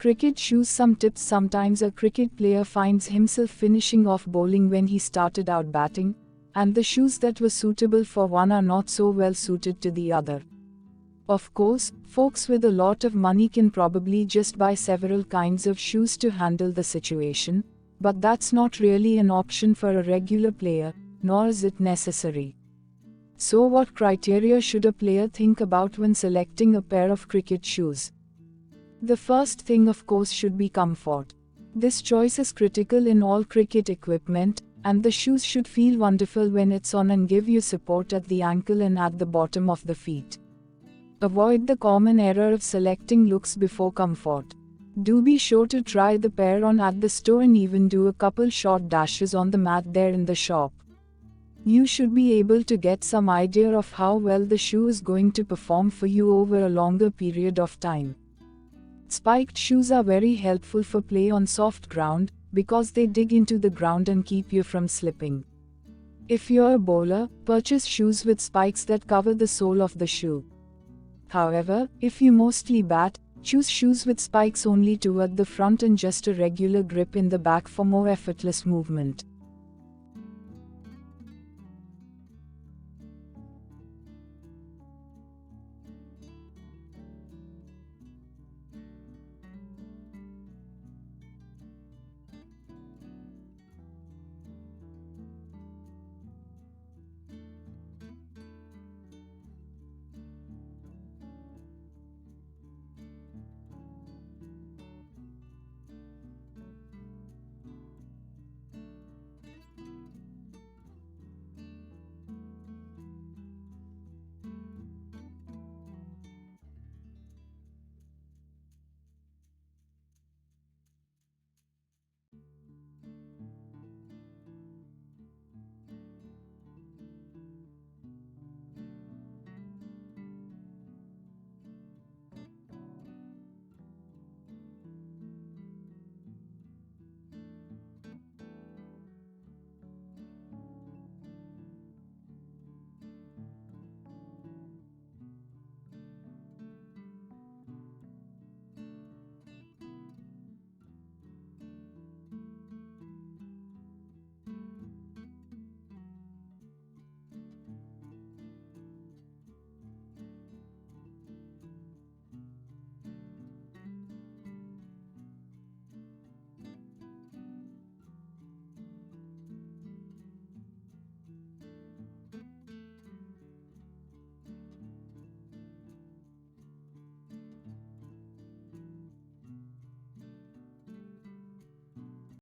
Cricket shoes. Some tips. Sometimes a cricket player finds himself finishing off bowling when he started out batting, and the shoes that were suitable for one are not so well suited to the other. Of course, folks with a lot of money can probably just buy several kinds of shoes to handle the situation, but that's not really an option for a regular player, nor is it necessary. So what criteria should a player think about when selecting a pair of cricket shoes? The first thing, of course, should be comfort. This choice is critical in all cricket equipment, and the shoes should feel wonderful when it's on and give you support at the ankle and at the bottom of the feet. Avoid the common error of selecting looks before comfort. Do be sure to try the pair on at the store and even do a couple short dashes on the mat there in the shop. You should be able to get some idea of how well the shoe is going to perform for you over a longer period of time. Spiked shoes are very helpful for play on soft ground, because they dig into the ground and keep you from slipping. If you're a bowler, purchase shoes with spikes that cover the sole of the shoe. However, if you mostly bat, choose shoes with spikes only toward the front and just a regular grip in the back for more effortless movement.